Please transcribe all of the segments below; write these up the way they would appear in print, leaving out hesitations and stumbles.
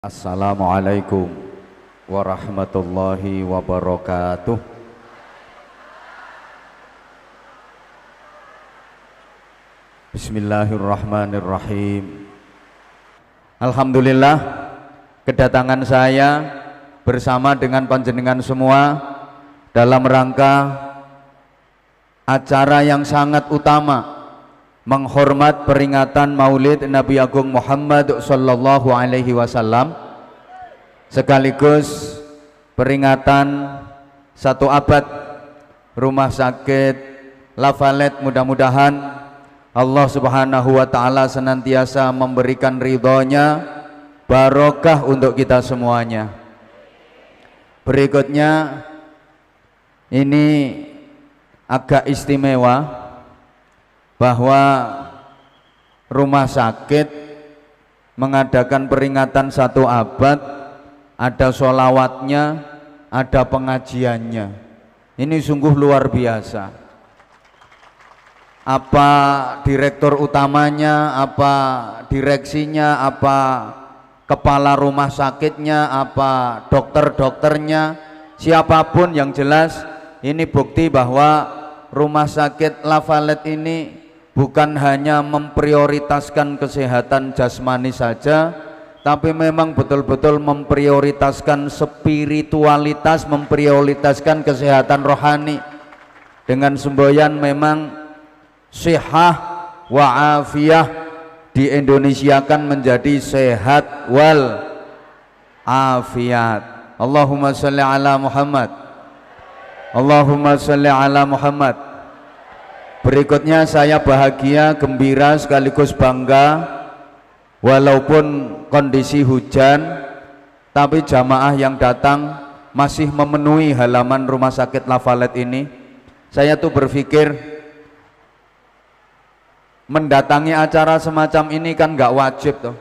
Assalamualaikum warahmatullahi wabarakatuh. Bismillahirrahmanirrahim. Alhamdulillah, kedatangan saya bersama dengan panjenengan semua dalam rangka acara yang sangat utama, menghormat peringatan Maulid Nabi Agung Muhammad sallallahu alaihi wasallam, sekaligus peringatan 1 abad rumah sakit Lafalet. Mudah-mudahan Allah subhanahu wa ta'ala senantiasa memberikan ridhonya, barokah untuk kita semuanya. Berikutnya ini agak istimewa, bahwa rumah sakit mengadakan peringatan 1 abad, ada sholawatnya, ada pengajiannya. Ini sungguh luar biasa. Apa direktur utamanya, apa direksinya, apa kepala rumah sakitnya, apa dokter-dokternya, siapapun, yang jelas ini bukti bahwa rumah sakit Lafalet ini bukan hanya memprioritaskan kesehatan jasmani saja, tapi memang betul-betul memprioritaskan spiritualitas, memprioritaskan kesehatan rohani. Dengan semboyan memang sihah wa afiyah diindonesiakan menjadi sehat wal afiat. Allahumma sholli ala Muhammad. Allahumma sholli ala Muhammad. Berikutnya saya bahagia, gembira, sekaligus bangga, walaupun kondisi hujan, tapi jamaah yang datang masih memenuhi halaman rumah sakit Lafalet ini. Saya tuh berpikir, mendatangi acara semacam ini kan nggak wajib tuh,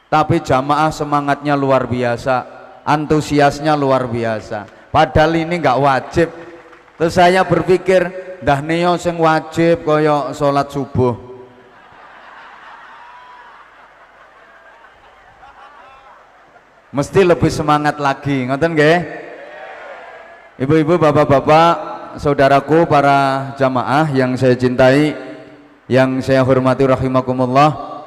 tapi jamaah semangatnya luar biasa, antusiasnya luar biasa, padahal ini nggak wajib. Terus saya berpikir, dah neo sing wajib koyo sholat subuh. Mesti lebih semangat lagi, ngoten nggih? Ibu-ibu, bapak-bapak, saudaraku, para jamaah yang saya cintai, yang saya hormati rahimakumullah.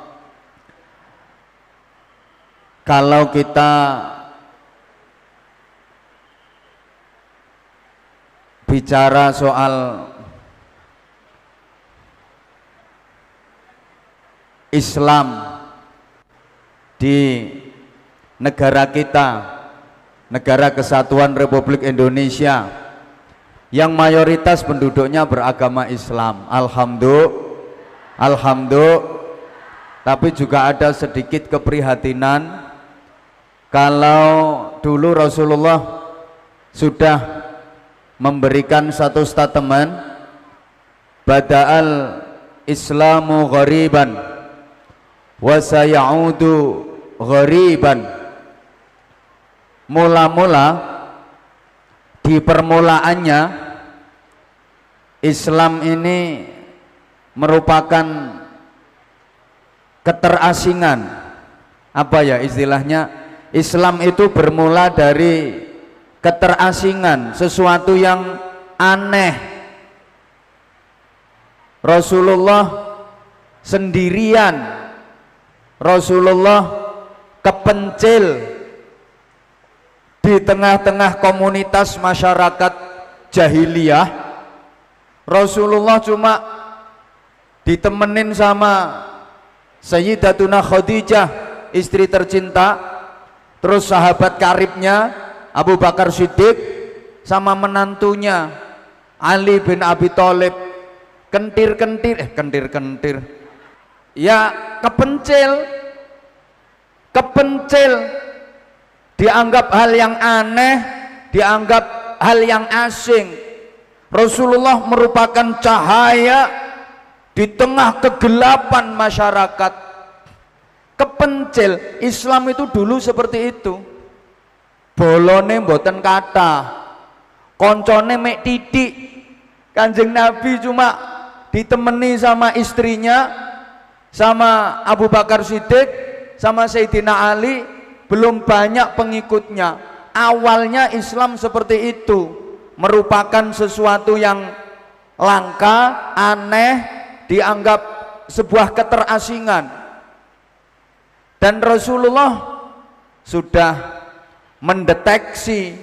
Kalau kita bicara soal Islam di negara kita, negara Kesatuan Republik Indonesia, yang mayoritas penduduknya beragama Islam, alhamdulillah, tapi juga ada sedikit keprihatinan kalau dulu Rasulullah sudah memberikan satu statement, bada'al Islamu ghariban wa sayaudu ghariban. Mula-mula, di permulaannya Islam ini merupakan keterasingan. Apa ya istilahnya? Islam itu bermula dari keterasingan, sesuatu yang aneh. Rasulullah sendirian, Rasulullah kepencil di tengah-tengah komunitas masyarakat jahiliyah. Rasulullah cuma ditemenin sama Sayyidatuna Khadijah, istri tercinta, terus sahabat karibnya Abu Bakar Siddiq, sama menantunya Ali bin Abi Thalib. Kentir-kentir, ya kepencil, dianggap hal yang aneh, dianggap hal yang asing. Rasulullah merupakan cahaya di tengah kegelapan masyarakat. Kepencil. Islam itu dulu seperti itu. Bolone mboten kata, koncone mek titik. Kanjeng Nabi cuma ditemani sama istrinya, sama Abu Bakar Siddiq, sama Sayyidina Ali belum banyak pengikutnya. Awalnya Islam seperti itu, merupakan sesuatu yang langka, aneh, dianggap sebuah keterasingan. Dan Rasulullah sudah mendeteksi,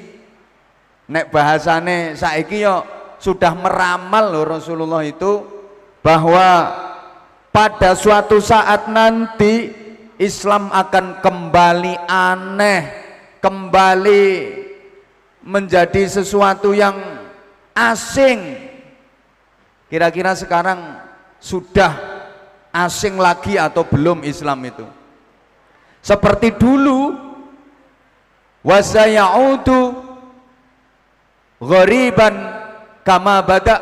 nek bahasane saiki yo sudah meramal loh Rasulullah itu, bahwa pada suatu saat nanti Islam akan kembali aneh, kembali menjadi sesuatu yang asing. Kira-kira sekarang sudah asing lagi atau belum Islam itu? Seperti dulu, wasayaudu ghariban kama bada.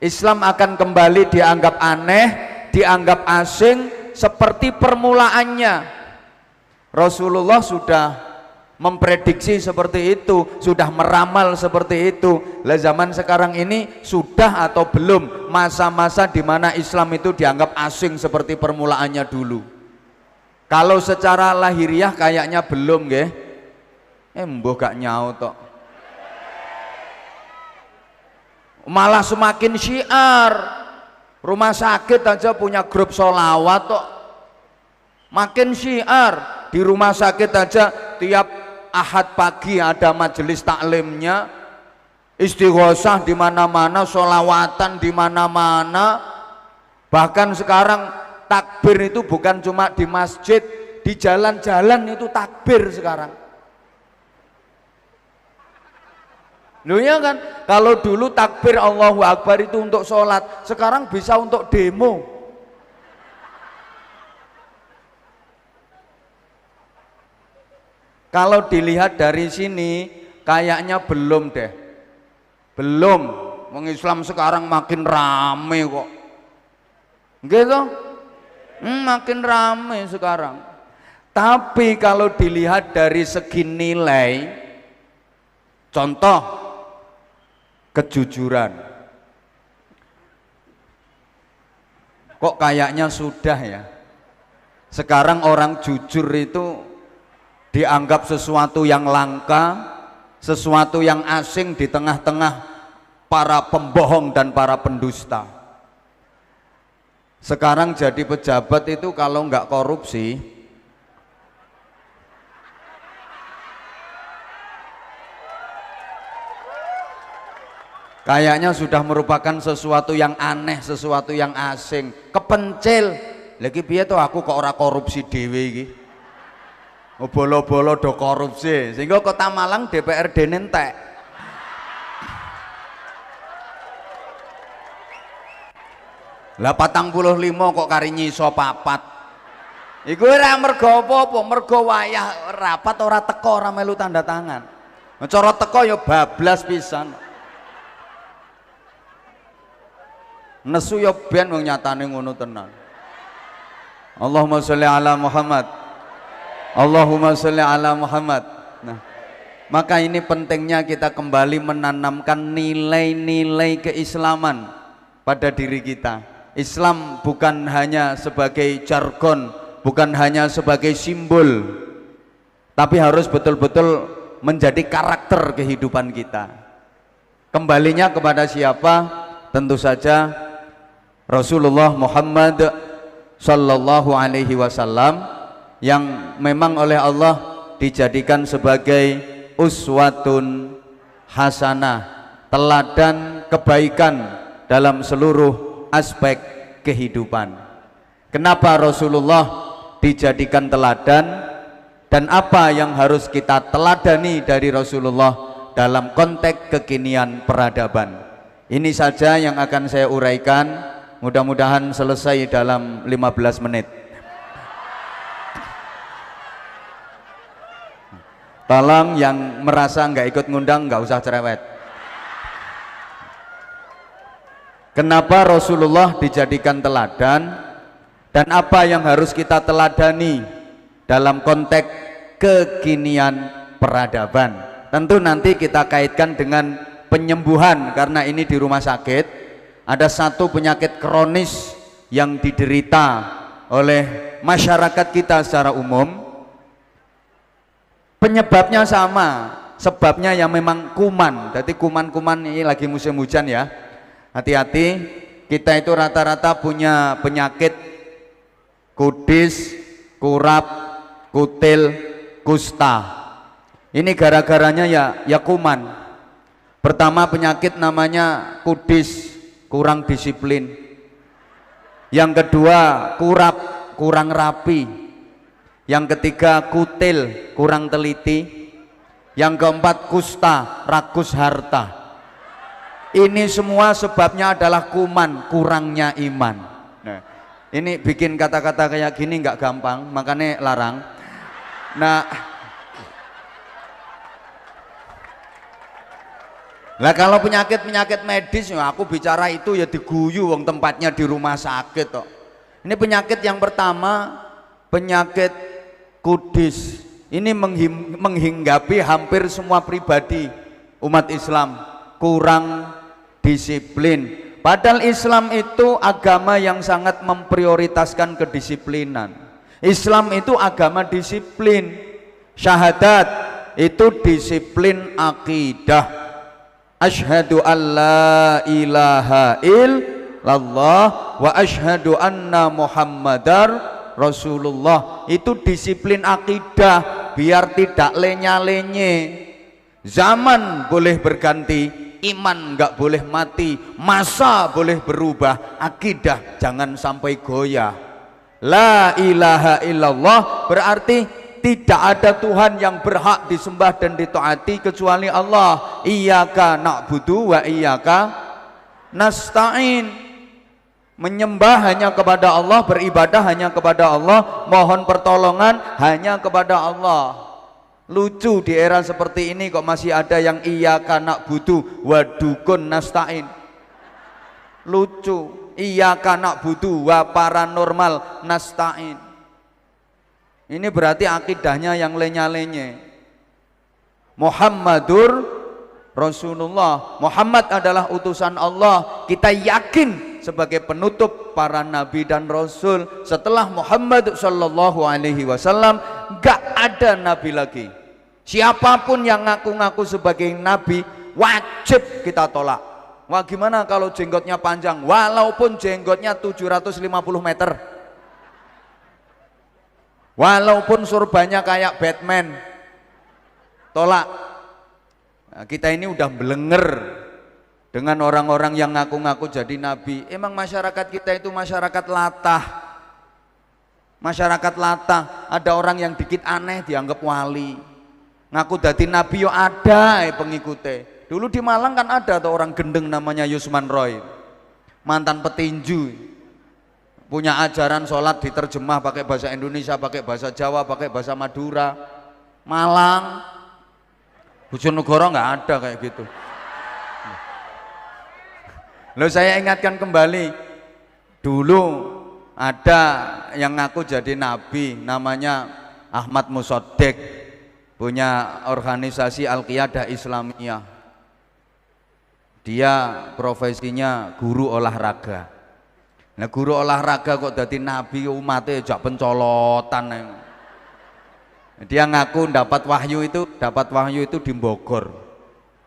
Islam akan kembali dianggap aneh, dianggap asing seperti permulaannya. Rasulullah sudah memprediksi seperti itu, sudah meramal seperti itu. Lah zaman sekarang ini sudah atau belum masa-masa di mana Islam itu dianggap asing seperti permulaannya dulu? Kalau secara lahiriah kayaknya belum, nggih. Mbah gak nyaut tok. Malah semakin syiar. Rumah sakit aja punya grup sholawat tok. Makin syiar. Di rumah sakit aja tiap Ahad pagi ada majelis taklimnya, istighosah di mana-mana, sholawatan di mana-mana. Bahkan sekarang takbir itu bukan cuma di masjid, di jalan-jalan itu takbir sekarang. Loh ya kan, kalau dulu takbir Allahu Akbar itu untuk sholat, sekarang bisa untuk demo. Kalau dilihat dari sini kayaknya belum deh, belum. Wong Islam sekarang makin rame kok, gitu, makin rame sekarang. Tapi kalau dilihat dari segi nilai, contoh kejujuran, kok kayaknya sudah ya. Sekarang orang jujur itu dianggap sesuatu yang langka, sesuatu yang asing di tengah-tengah para pembohong dan para pendusta. Sekarang jadi pejabat itu kalau nggak korupsi, kayaknya sudah merupakan sesuatu yang aneh, sesuatu yang asing, kepencil. Lagi piye tuh aku kok ora korupsi dhewe iki. Bolo-bolo do korupsi, sehingga Kota Malang DPRD nentek. Lah 45 kok kari nyiso 4. Iku ora mergo apa-apa, mergo wayah rapat ora teko, ora melu tanda tangan. Cara teko ya bablas pisan. Nesu ya ben wong nyatane ngono tenan. Allahumma sholli ala Muhammad. Allahumma sholli ala Muhammad. Nah, maka ini pentingnya kita kembali menanamkan nilai-nilai keislaman pada diri kita. Islam bukan hanya sebagai jargon, bukan hanya sebagai simbol, tapi harus betul-betul menjadi karakter kehidupan kita. Kembalinya kepada siapa? Tentu saja Rasulullah Muhammad sallallahu alaihi wasallam, yang memang oleh Allah dijadikan sebagai uswatun hasanah, teladan kebaikan dalam seluruh aspek kehidupan. Kenapa Rasulullah dijadikan teladan, dan apa yang harus kita teladani dari Rasulullah dalam konteks kekinian peradaban? Ini saja yang akan saya uraikan, mudah-mudahan selesai dalam 15 menit. Tolong yang merasa nggak ikut ngundang nggak usah cerewet. Kenapa Rasulullah dijadikan teladan, dan apa yang harus kita teladani dalam konteks kekinian peradaban? Tentu nanti kita kaitkan dengan penyembuhan, karena ini di rumah sakit ada satu penyakit kronis yang diderita oleh masyarakat kita secara umum. Penyebabnya sama, sebabnya yang memang kuman. Jadi kuman-kuman ini lagi musim hujan ya. Hati-hati, kita itu rata-rata punya penyakit kudis, kurap, kutil, kusta. Ini gara-garanya ya kuman. Pertama penyakit namanya kudis, kurang disiplin. Yang kedua kurap, kurang rapi. Yang ketiga kutil, kurang teliti. Yang keempat kusta, rakus harta. Ini semua sebabnya adalah kuman, kurangnya iman. Nah, ini bikin kata-kata kayak gini nggak gampang, makanya larang. Nah kalau penyakit medis, ya aku bicara itu ya diguyu wong tempatnya di rumah sakit kok. Ini penyakit yang pertama, penyakit kudis. Ini menghinggapi hampir semua pribadi umat Islam, kurang disiplin. Padahal Islam itu agama yang sangat memprioritaskan kedisiplinan. Islam itu agama disiplin. Syahadat itu disiplin akidah. Asyhadu an la ilaha illallah wa asyhadu anna muhammadar Rasulullah. Itu disiplin akidah, biar tidak lenya-lenye. Zaman boleh berganti, iman nggak boleh mati, masa boleh berubah, akidah jangan sampai goyah. La ilaha illallah berarti tidak ada Tuhan yang berhak disembah dan ditaati kecuali Allah. Iyyaka na'budu wa iyyaka nasta'in. Menyembah hanya kepada Allah, beribadah hanya kepada Allah, mohon pertolongan hanya kepada Allah. Lucu di era seperti ini kok masih ada yang iyyaka na'budu wa dukun nasta'in. Lucu. Iyyaka na'budu wa paranormal nasta'in. Ini berarti akidahnya yang lenya-lenye. Muhammadur Rasulullah. Muhammad adalah utusan Allah. Kita yakin sebagai penutup para nabi dan rasul. Setelah Muhammad sallallahu alaihi wasallam gak ada nabi lagi. Siapapun yang ngaku-ngaku sebagai nabi wajib kita tolak. Wah, gimana kalau jenggotnya panjang? Walaupun jenggotnya 750 meter. Walaupun surbannya kayak Batman, tolak. Nah, kita ini udah belenger dengan orang-orang yang ngaku-ngaku jadi nabi. Emang masyarakat kita itu masyarakat latah. Masyarakat latah. Ada orang yang dikit aneh dianggap wali. Ngaku jadi nabi yo ada pengikutnya. Dulu di Malang kan ada tuh orang gendeng namanya Yusman Roy, mantan petinju. Punya ajaran sholat diterjemah pakai bahasa Indonesia, pakai bahasa Jawa, pakai bahasa Madura. Malang, Bojonegoro nggak ada kayak gitu. Lalu saya ingatkan kembali, dulu ada yang ngaku jadi nabi, namanya Ahmad Musoddek, punya organisasi Al-Qiyadah Islamiyah. Dia profesinya guru olahraga. Nah guru olahraga kok jadi nabi, umatnya jak pencolotan. Dia ngaku dapat wahyu itu di Bogor.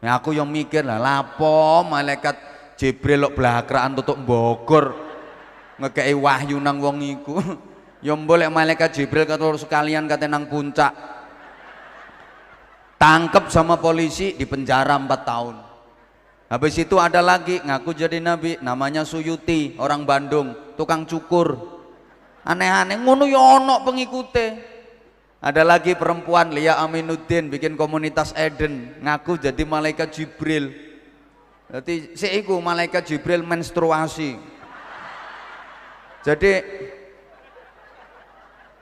Nah aku yang mikir lah, lapo malaikat Jibril kok belakraan tutup Bogor ngekei wahyu nang wong iku. Yang boleh malaikat Jibril kata sekalian kata nang puncak. Tangkep sama polisi, di penjara 4 tahun. Habis itu ada lagi ngaku jadi nabi, namanya Suyuti, orang Bandung, tukang cukur. Aneh-aneh ngono ya ono pengikute. Ada lagi perempuan Lia Aminuddin bikin komunitas Eden, ngaku jadi malaikat Jibril. Jadi seiku malaikat Jibril menstruasi. Jadi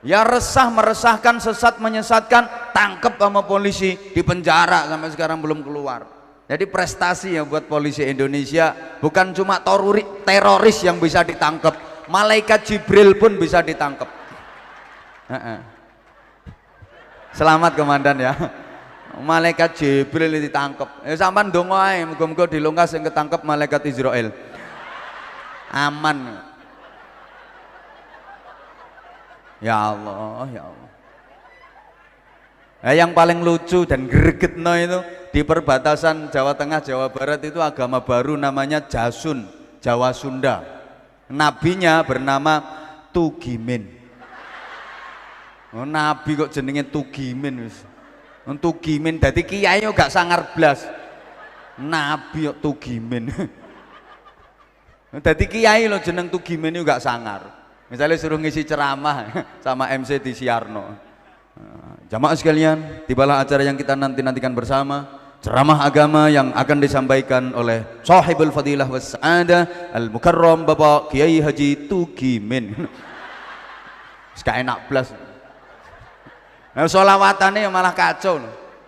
ya resah, meresahkan, sesat, menyesatkan, tangkep sama polisi, di penjara sampai sekarang belum keluar. Jadi prestasi ya buat polisi Indonesia, bukan cuma teroris yang bisa ditangkap, malaikat Jibril pun bisa ditangkap. Selamat komandan ya, malaikat Jibril ditangkap. Sampean ndonga ae muga-muga dilungkas yang ketangkep malaikat Israel. Aman. Ya Allah, ya Allah. Nah, yang paling lucu dan gregetno itu di perbatasan Jawa Tengah Jawa Barat itu agama baru namanya Jasun, Jawa Sunda. Nabinya bernama Tugimin. Oh, nabi kok jenenge Tugimin wis. Tugimin dadi kiai yo gak sangar blas. Nabi kok Tugimin. Dadi kiai lo jeneng Tugimin yo gak sangar. Misalnya suruh ngisi ceramah sama MC di Siarno. Jamaah sekalian, tibalah acara yang kita nanti-nantikan bersama, ceramah agama yang akan disampaikan oleh Sahibul Fadilah was Sa'adah Al-Mukarram Bapak Kiai Haji Tugimin. Gak enak blas. Nah, sholawatannya yang malah kacau.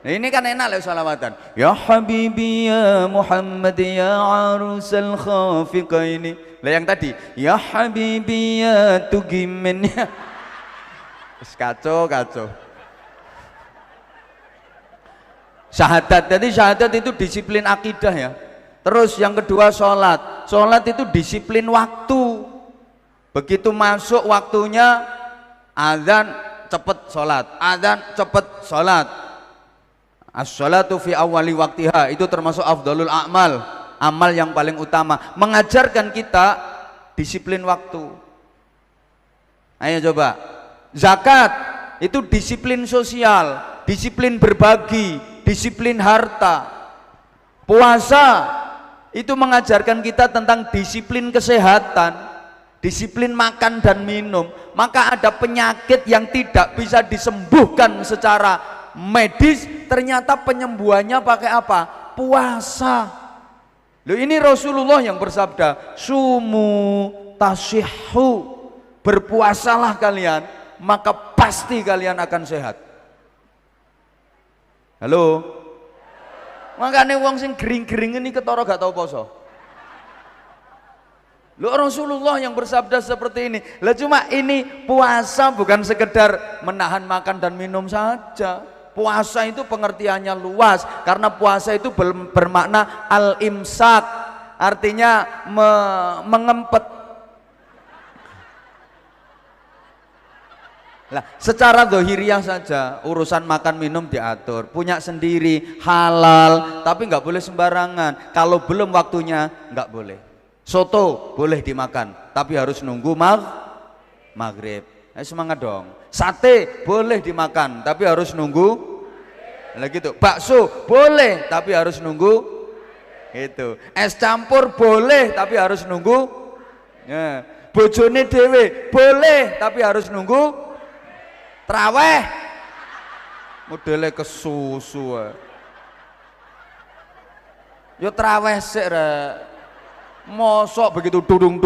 Nah, ini kan enak loh sholawatan. Ya Habibi ya Muhammad ya Arusal Khafiqaini. Lah yang tadi, ya Habibi ya Tugimin. Kacau. Syahadat, jadi syahadat itu disiplin akidah ya. Terus yang kedua sholat. Sholat itu disiplin waktu. Begitu masuk waktunya, azan cepet sholat, azan cepet sholat. As-sholatu fi awali waktiha, itu termasuk afdalul a'mal, amal yang paling utama. Mengajarkan kita disiplin waktu. Ayo coba. Zakat itu disiplin sosial, disiplin berbagi, disiplin harta. Puasa itu mengajarkan kita tentang disiplin kesehatan, disiplin makan dan minum. Maka ada penyakit yang tidak bisa disembuhkan secara medis, ternyata penyembuhannya pakai apa? Puasa. Loh, ini Rasulullah yang bersabda, sumu tasihhu, berpuasalah kalian, maka pasti kalian akan sehat. Halo? Makanya wong sing gering-gering ini ketara gak tau poso. Loh, Rasulullah yang bersabda seperti ini. Lah cuma ini puasa bukan sekedar menahan makan dan minum saja. Puasa itu pengertiannya luas, karena puasa itu bermakna al-imsak, artinya mengempet. Lah, secara zahiriah saja urusan makan minum diatur, punya sendiri, halal, tapi nggak boleh sembarangan. Kalau belum waktunya nggak boleh. Soto boleh dimakan, tapi harus nunggu maghrib. Semangat dong. Sate boleh dimakan, tapi harus nunggu. Lah gitu. Bakso boleh, tapi harus nunggu. Itu. Es campur boleh, tapi harus nunggu. Ya. Bojone dhewe boleh, tapi harus nunggu. Traweh modelnya kesusu. Yo traweh sik rek. Mosok begitu dung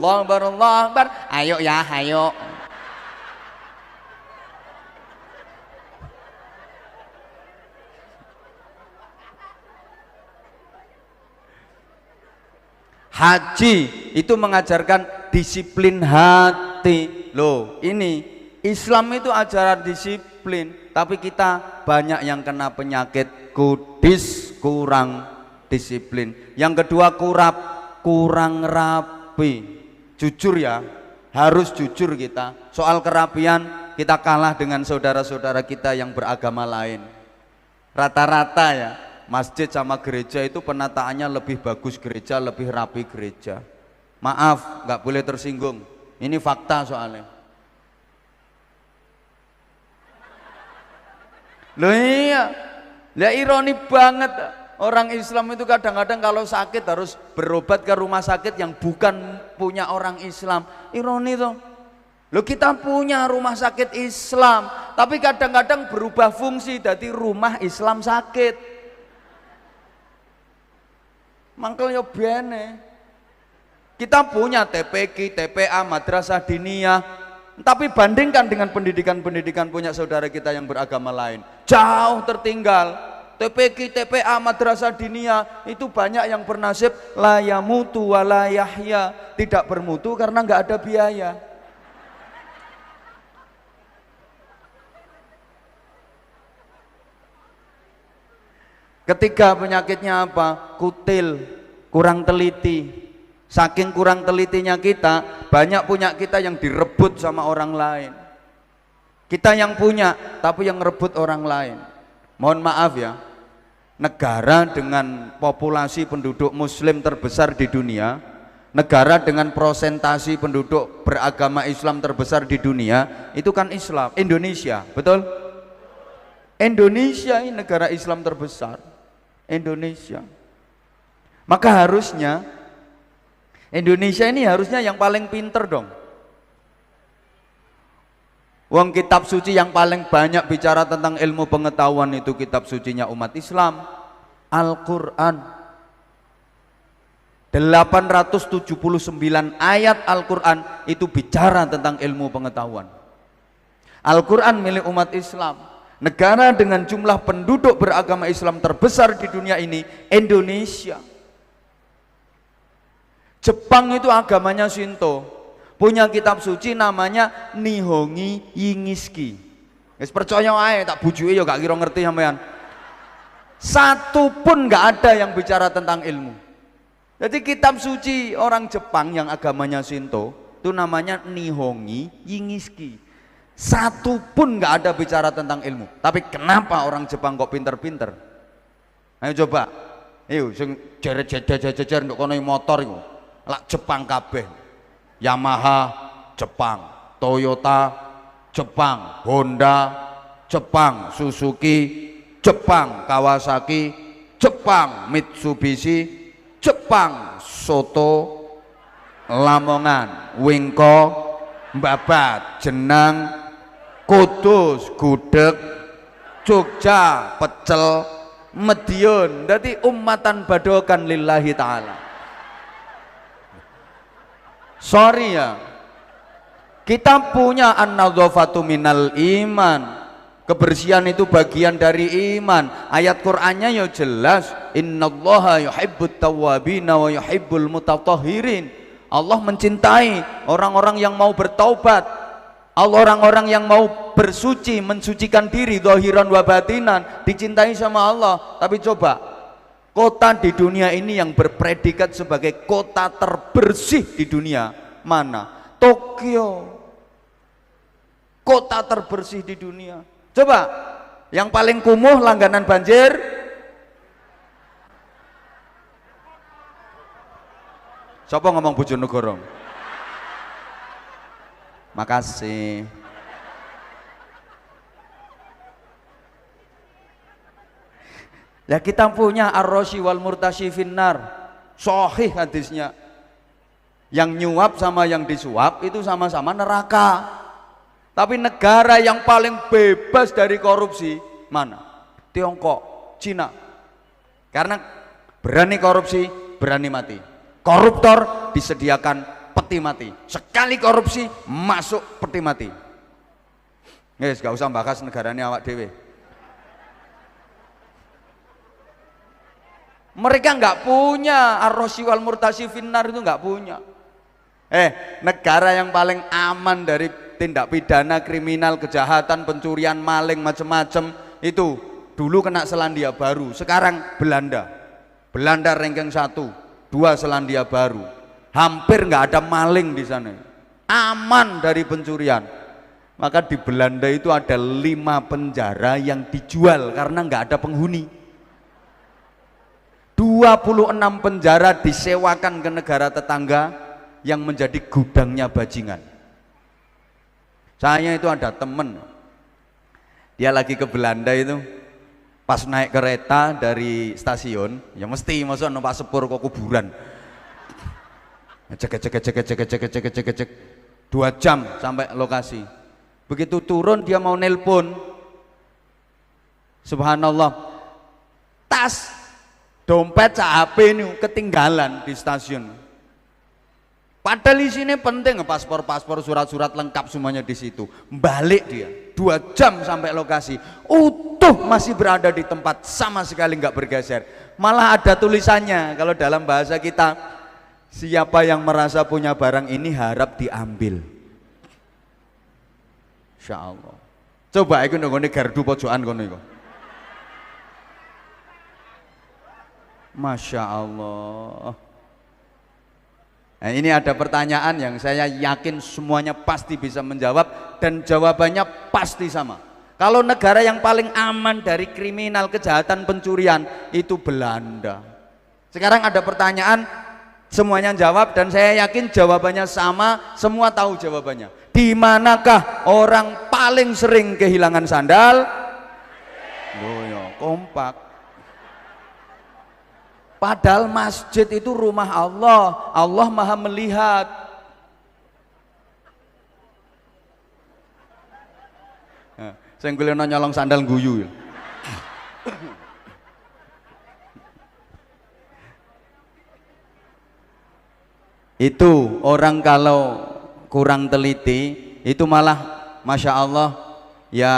Allahu Akbar. Ayo ya, ayo. Haji itu mengajarkan disiplin hati. Loh, ini Islam itu ajaran disiplin, tapi kita banyak yang kena penyakit kudis, kurang disiplin. Yang kedua kurang rapi. Jujur ya, harus jujur kita. Soal kerapian kita kalah dengan saudara-saudara kita yang beragama lain. Rata-rata ya, masjid sama gereja itu penataannya lebih bagus gereja, lebih rapi gereja. Maaf, nggak boleh tersinggung. Ini fakta soalnya. Loh iya, ya ironi banget, orang Islam itu kadang-kadang kalau sakit harus berobat ke rumah sakit yang bukan punya orang Islam. Ironi tuh. Loh, kita punya rumah sakit Islam, tapi kadang-kadang berubah fungsi dari rumah Islam sakit. Mangkel yo bene. Kita punya TPQ, TPA, Madrasah Diniyah, tapi bandingkan dengan pendidikan-pendidikan punya saudara kita yang beragama lain, jauh tertinggal. TPQ, TPA, Madrasah Diniyah itu banyak yang bernasib la yamutu wa la yahya, tidak bermutu karena nggak ada biaya. Ketiga penyakitnya apa? Kutil, kurang teliti. Saking kurang telitinya kita, banyak punya kita yang direbut sama orang lain. Kita yang punya, tapi yang ngerebut orang lain. Mohon maaf ya, negara dengan populasi penduduk muslim terbesar di dunia, negara dengan prosentasi penduduk beragama Islam terbesar di dunia, itu kan Islam, Indonesia, betul? Indonesia ini negara Islam terbesar, Indonesia. Maka harusnya Indonesia ini harusnya yang paling pinter dong. Wong kitab suci yang paling banyak bicara tentang ilmu pengetahuan itu kitab sucinya umat Islam, Al-Quran. 879 ayat Al-Quran itu bicara tentang ilmu pengetahuan. Al-Quran milik umat Islam. Negara dengan jumlah penduduk beragama Islam terbesar di dunia ini, Indonesia. Jepang itu agamanya Shinto, punya kitab suci namanya Nihongi Yingiski. Wis percaya ae, tak bujuke ya gak kira ngerti sampean. Satu pun gak ada yang bicara tentang ilmu. Jadi kitab suci orang Jepang yang agamanya Shinto itu namanya Nihongi Yingiski. Satu pun gak ada bicara tentang ilmu. Tapi kenapa orang Jepang kok pinter-pinter? Ayo coba. Ayo sing jejer-jejer nduk kono motor iku. Lak Jepang kabeh. Yamaha Jepang, Toyota Jepang, Honda Jepang, Suzuki Jepang, Kawasaki Jepang, Mitsubishi Jepang, Soto Lamongan, Wingko Babat, Jenang, Kudus, Gudeg, Jogja, Pecel, Medion. Dadi ummatan badokan lillahi ta'ala. Sorry ya, kita punya an-nadhafatu minal iman. Kebersihan itu bagian dari iman. Ayat Qur'annya ya jelas, innallaha yuhibbut tawwabina wa yuhibbul mutatahhirin. Allah mencintai orang-orang yang mau bertaubat, orang-orang yang mau bersuci, mensucikan diri zahiran wa batinan, dicintai sama Allah. Tapi coba, kota di dunia ini yang berpredikat sebagai kota terbersih di dunia mana? Tokyo. Kota terbersih di dunia. Coba, yang paling kumuh langganan banjir siapa ngomong Bojonegoro? Makasih. Ya kita punya ar-rashi wal murtashi finnar, sahih hadisnya. Yang nyuap sama yang disuap itu sama-sama neraka. Tapi negara yang paling bebas dari korupsi mana? Tiongkok, Cina. Karena berani korupsi, berani mati. Koruptor disediakan peti mati. Sekali korupsi masuk peti mati. Guys, gak usah bahas negaranya awak dewe. Mereka nggak punya ar-rashi wal murtashi finnar, itu nggak punya. Negara yang paling aman dari tindak pidana, kriminal, kejahatan, pencurian, maling, macam-macam itu dulu kena Selandia Baru, sekarang Belanda. Belanda ranking 1, 2 Selandia Baru. Hampir nggak ada maling di sana. Aman dari pencurian. Maka di Belanda itu ada 5 penjara yang dijual karena nggak ada penghuni. 26 penjara disewakan ke negara tetangga yang menjadi gudangnya bajingan. Saya itu ada temen, dia lagi ke Belanda itu, pas naik kereta dari stasiun, ya mesti masuk numpak sepur kok kuburan. Cek 2 jam sampai lokasi. Begitu turun dia mau nelpon, subhanallah, tas dompet HP ini ketinggalan di stasiun. Padahal di sini penting, paspor, surat-surat lengkap semuanya di situ. Balik dia 2 jam sampai lokasi, utuh masih berada di tempat, sama sekali nggak bergeser. Malah ada tulisannya kalau dalam bahasa kita, siapa yang merasa punya barang ini harap diambil. Insya Allah. Coba aku nunggu gardu pojokan kono iku. Masya Allah. Nah, ini ada pertanyaan yang saya yakin semuanya pasti bisa menjawab dan jawabannya pasti sama. Kalau negara yang paling aman dari kriminal, kejahatan, pencurian itu Belanda. Sekarang ada pertanyaan, semuanya jawab dan saya yakin jawabannya sama, semua tahu jawabannya. Di manakah orang paling sering kehilangan sandal? Boyo, kompak. Padahal masjid itu rumah Allah, Allah maha melihat. Nah, saya nyolong sandal guyu. Itu orang kalau kurang teliti, itu malah Masya Allah, ya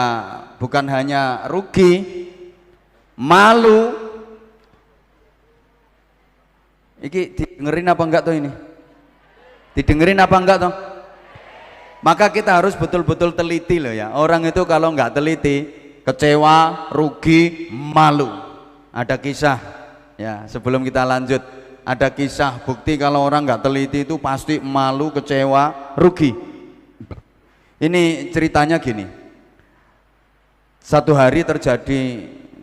bukan hanya rugi, malu. Iki didengerin apa enggak tuh ini? Didengerin apa enggak tuh? Maka kita harus betul-betul teliti loh ya. Orang itu kalau enggak teliti, kecewa, rugi, malu. Ada kisah ya, sebelum kita lanjut, ada kisah bukti kalau orang enggak teliti itu pasti malu, kecewa, rugi. Ini ceritanya gini. Satu hari terjadi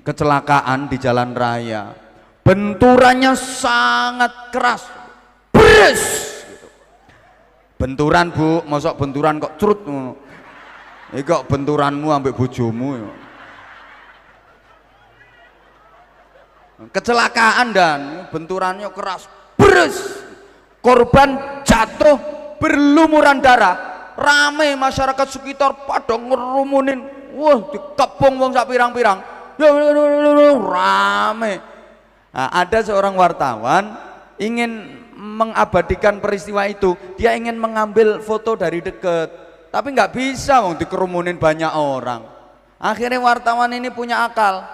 kecelakaan di jalan raya. Benturannya sangat keras, beres. Benturan bu, masuk benturan kok curut. Ini kok benturanmu ambek bojomu. Kecelakaan dan benturannya keras, beres. Korban jatuh berlumuran darah. Rame masyarakat sekitar pada ngerumunin. Wah, dikepung wong sak pirang-pirang. Rame. Nah, ada seorang wartawan ingin mengabadikan peristiwa itu, dia ingin mengambil foto dari dekat, tapi nggak bisa, wong dikerumunin banyak orang. Akhirnya wartawan ini punya akal,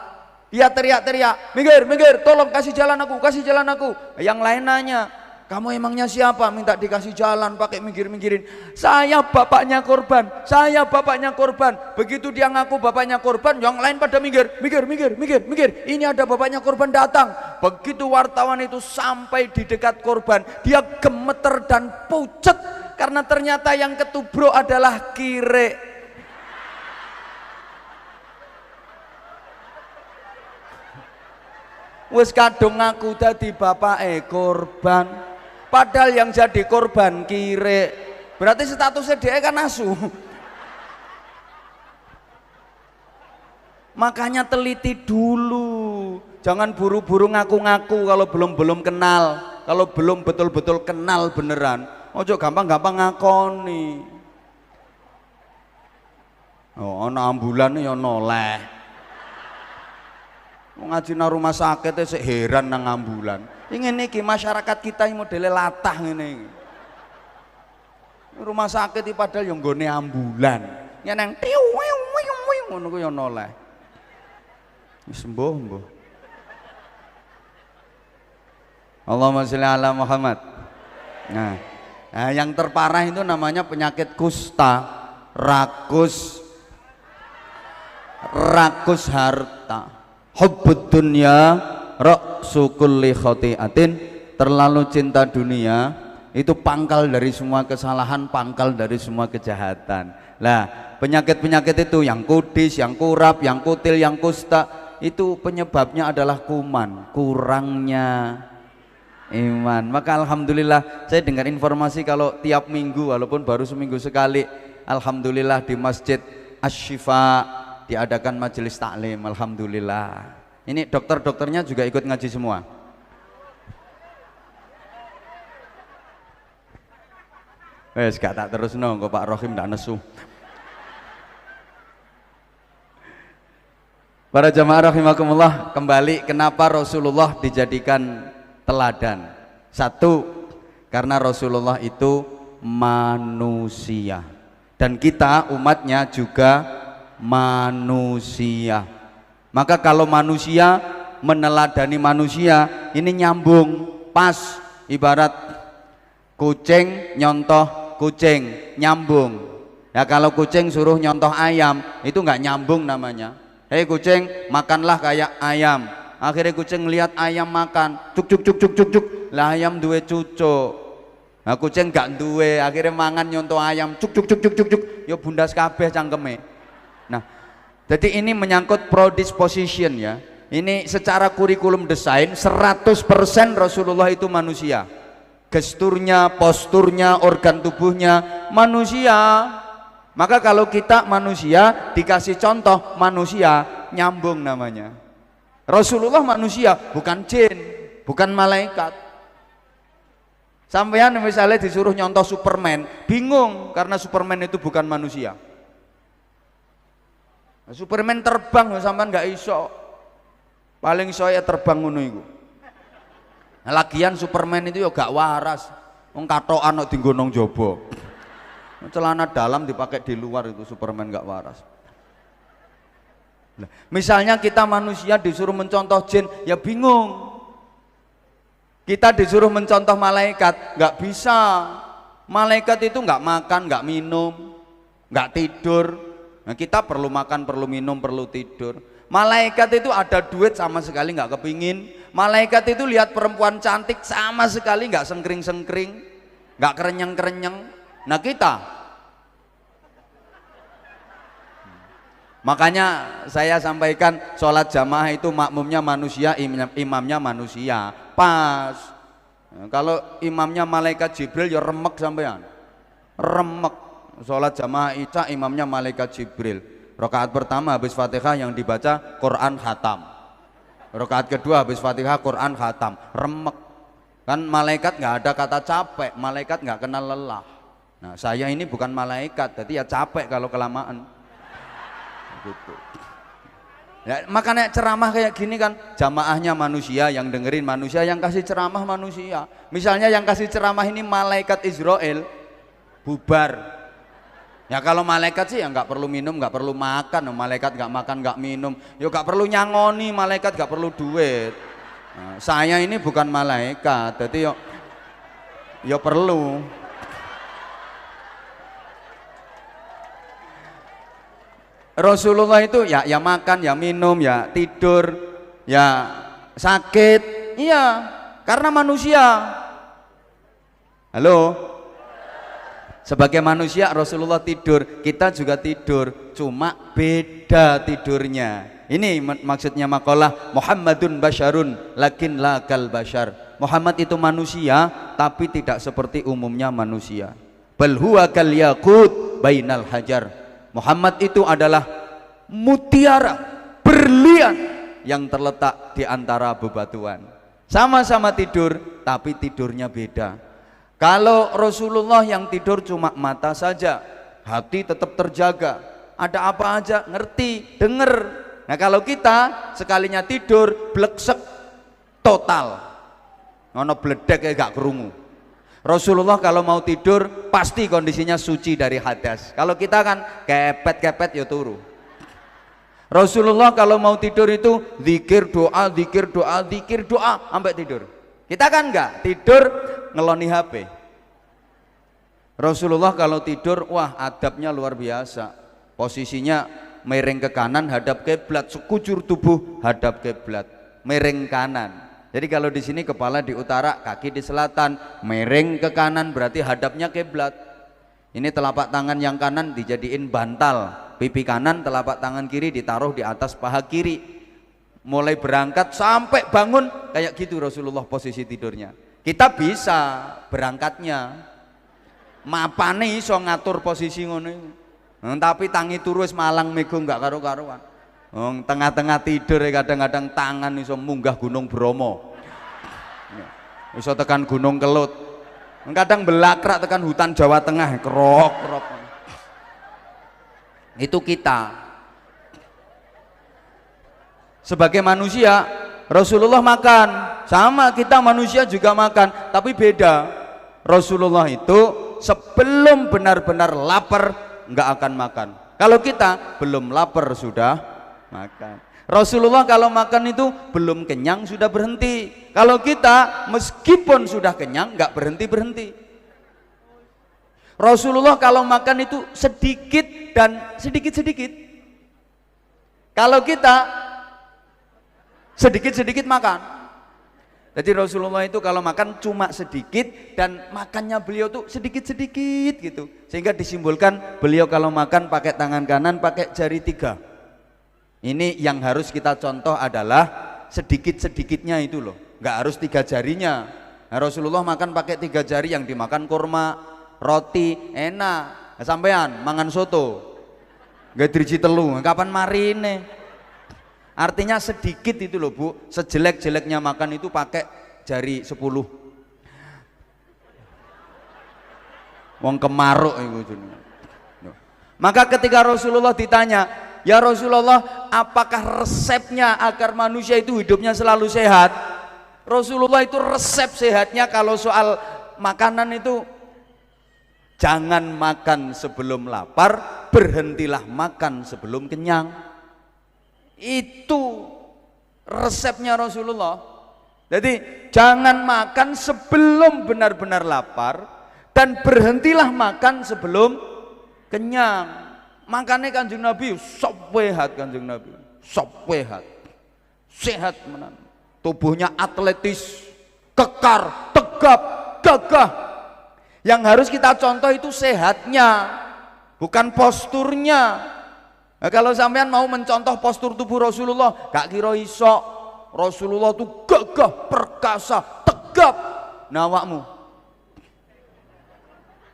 dia teriak-teriak, minggir, minggir, tolong kasih jalan aku, kasih jalan aku. Yang lain nanya, kamu emangnya siapa minta dikasih jalan pakai minggir-minggirin? Saya bapaknya korban, saya bapaknya korban. Begitu dia ngaku bapaknya korban, yang lain pada minggir, minggir, minggir, minggir, minggir. Ini ada bapaknya korban datang. Begitu wartawan itu sampai di dekat korban, dia gemeter dan pucet karena ternyata yang ketubruk adalah kire. Wes kadung ngaku dadi bapake korban. Padahal yang jadi korban kire, berarti statusnya dia kan asu. Makanya teliti dulu, jangan buru-buru ngaku-ngaku kalau belum kenal, kalau belum betul-betul kenal beneran. Ojo gampang-gampang ngakoni. Oh, ana ambulan ya noleh. Ngaji nang rumah sakit sik heran nang ambulan. Ingin niki masyarakat kita ini modelnya latah ngene. Rumah sakit iki padahal yang nggone ambulan. Nyeneng tiu ngono ku ya noleh. Wis mbuh. Allahumma sholli ala Muhammad. Nah, yang terparah itu namanya penyakit kusta, rakus harta. Hubbud dunya ra'su kulli khati'atin, terlalu cinta dunia itu pangkal dari semua kesalahan, pangkal dari semua kejahatan. Lah, penyakit-penyakit itu yang kudis, yang kurap, yang kutil, yang kusta, itu penyebabnya adalah kuman, kurangnya iman. Maka alhamdulillah saya dengar informasi kalau tiap minggu walaupun baru seminggu sekali, alhamdulillah di Masjid Asy-Syifa diadakan majelis taklim. Alhamdulillah. Ini dokter-dokternya juga ikut ngaji semua. Wes gak tak terus kok Pak Rohim ndak nesu. Para jamaah rahimakumullah, kembali kenapa Rasulullah dijadikan teladan? Satu, karena Rasulullah itu manusia dan kita umatnya juga manusia. Maka kalau manusia meneladani manusia, ini nyambung pas, ibarat kucing nyontoh kucing, nyambung. Ya kalau kucing suruh nyontoh ayam, itu nggak nyambung namanya. Hei kucing, makanlah kayak ayam. Akhirnya kucing lihat ayam makan, cuk cuk cuk cuk cuk cuk. Lah ayam duwe cucuk. Nah, kucing gak duwe, akhirnya mangan nyontoh ayam, cuk cuk cuk cuk cuk cuk, yo bundas kabeh cangkeme. Nah, jadi ini menyangkut predisposition ya. Ini secara kurikulum desain 100% Rasulullah itu manusia. Gesturnya, posturnya, organ tubuhnya manusia. Maka kalau kita manusia dikasih contoh manusia, nyambung namanya. Rasulullah manusia, bukan jin, bukan malaikat. Sampean misalnya disuruh nyontoh Superman, bingung karena Superman itu bukan manusia. Superman terbang, sampean nggak iso. Paling iso ya terbang ngono iku. Nah, lagian Superman itu ya gak waras. Wong katokan kok dienggo nang jaba. Celana dalam dipakai di luar itu Superman gak waras. Nah, misalnya kita manusia disuruh mencontoh jin, ya bingung. Kita disuruh mencontoh malaikat, nggak bisa. Malaikat itu nggak makan, nggak minum, nggak tidur. Nah, kita perlu makan, perlu minum, perlu tidur. Malaikat itu ada duit sama sekali nggak kepingin. Malaikat itu lihat perempuan cantik sama sekali nggak sengkring-sengkring, nggak kerenyeng-kerenyeng. Nah kita, makanya saya sampaikan sholat jamaah itu makmumnya manusia, imamnya manusia. Pas. Nah, kalau imamnya malaikat Jibril ya remek sampean. Remek. Sholat jamaah isya imamnya malaikat Jibril. Rakaat pertama habis Fatihah yang dibaca Quran khatam. Rakaat kedua habis Fatihah Quran khatam. Remek. Kan malaikat nggak ada kata capek, malaikat nggak kenal lelah. Nah, saya ini bukan malaikat, jadi ya capek kalau kelamaan. Gitu. Ya, makanya ceramah kayak gini kan jamaahnya manusia, yang dengerin manusia, yang kasih ceramah manusia. Misalnya yang kasih ceramah ini malaikat Israel, bubar. Ya kalau malaikat sih ya nggak perlu minum, nggak perlu makan. Malaikat nggak makan, nggak minum, ya nggak perlu nyangoni. Malaikat nggak perlu duit. Nah, saya ini bukan malaikat, jadi yo perlu. Rasulullah itu ya makan, ya minum, ya tidur, ya sakit, iya, karena manusia. Halo, sebagai manusia Rasulullah tidur, kita juga tidur, cuma beda tidurnya. Ini maksudnya makalah Muhammadun basyarun lakin la kal basyar. Muhammad itu manusia tapi tidak seperti umumnya manusia. Bal huwa kal yaqut bainal hajar. Muhammad itu adalah mutiara, berlian yang terletak di antara bebatuan. Sama-sama tidur, tapi tidurnya beda. Kalau Rasulullah yang tidur cuma mata saja, hati tetap terjaga. Ada apa aja ngerti, denger. Nah kalau kita sekalinya tidur, bleksek total. Ngono bledek kayak gak kerungu. Rasulullah kalau mau tidur pasti kondisinya suci dari hadas. Kalau kita kan kepet ya turu. Rasulullah kalau mau tidur itu zikir doa, zikir doa, zikir doa sampai tidur. Kita kan enggak, tidur ngeloni HP. Rasulullah kalau tidur, wah adabnya luar biasa. Posisinya miring ke kanan hadap kiblat, sekujur tubuh hadap kiblat, miring kanan. Jadi kalau di sini kepala di utara, kaki di selatan, miring ke kanan berarti hadapnya kiblat. Ini telapak tangan yang kanan dijadiin bantal, pipi kanan, telapak tangan kiri ditaruh di atas paha kiri. Mulai berangkat sampai bangun kayak gitu Rasulullah posisi tidurnya. Kita bisa berangkatnya, mapane iso ngatur posisi ngono. Tapi tangi turu wis malang mego enggak karo-karuan. Tengah-tengah tidur kadang-kadang tangan iso munggah Gunung Bromo, iso tekan Gunung Kelut, kadang belakrak tekan hutan Jawa Tengah, kerok. Itu kita sebagai manusia. Rasulullah makan, sama kita manusia juga makan, tapi beda. Rasulullah itu sebelum benar-benar lapar nggak akan makan. Kalau kita belum lapar sudah makan. Rasulullah kalau makan itu belum kenyang sudah berhenti. Kalau kita meskipun sudah kenyang nggak berhenti. Rasulullah kalau makan itu sedikit dan sedikit. Kalau kita sedikit makan. Jadi Rasulullah itu kalau makan cuma sedikit, dan makannya beliau tuh sedikit-sedikit gitu, sehingga disimbolkan beliau kalau makan pakai tangan kanan, pakai jari 3. Ini yang harus kita contoh adalah sedikit-sedikitnya itu loh, nggak harus 3 jarinya. Nah, Rasulullah makan pakai 3 jari, yang dimakan kurma, roti, enak. Nah, sampean mangan soto nggak driji telu, kapan marine? Artinya sedikit itu loh Bu, sejelek-jeleknya makan itu pakai jari 10. Wong kemaruk itu. Maka ketika Rasulullah ditanya, ya Rasulullah, apakah resepnya agar manusia itu hidupnya selalu sehat? Rasulullah itu resep sehatnya kalau soal makanan itu, jangan makan sebelum lapar, berhentilah makan sebelum kenyang. Itu resepnya Rasulullah. Jadi jangan makan sebelum benar-benar lapar, dan berhentilah makan sebelum kenyang. Makanya Kanjeng Nabi sop sehat, Kanjeng Nabi sop sehat menan. Tubuhnya atletis, kekar, tegap, gagah. Yang harus kita contoh itu sehatnya, bukan posturnya. Nah, kalau sampean mau mencontoh postur tubuh Rasulullah, gak kira iso. Rasulullah itu gagah, perkasa, tegap. Nah, awakmu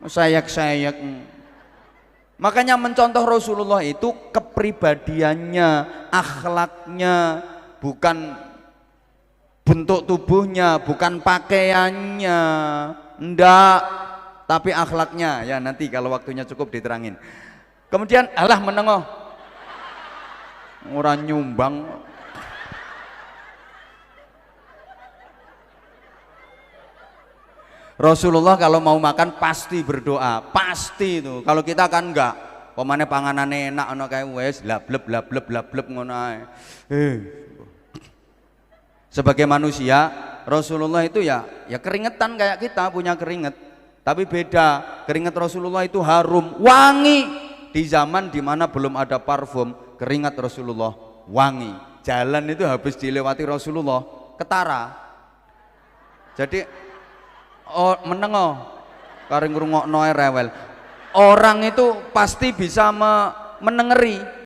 sayak-sayak. Makanya mencontoh Rasulullah itu kepribadiannya, akhlaknya, bukan bentuk tubuhnya, bukan pakaiannya, ndak, tapi akhlaknya. Ya nanti kalau waktunya cukup diterangin. Kemudian Allah menengok, orang nyumbang. Rasulullah kalau mau makan pasti berdoa, pasti itu. Kalau kita kan enggak, pemane panganane enak ana kae wis lableb ngono ae. Sebagai manusia, Rasulullah itu ya keringetan kayak kita, punya keringet. Tapi beda, keringet Rasulullah itu harum, wangi. Di zaman dimana belum ada parfum, keringat Rasulullah wangi. Jalan itu habis dilewati Rasulullah ketara. Jadi menengo kari ngrungokno rewel. Orang itu pasti bisa menengeri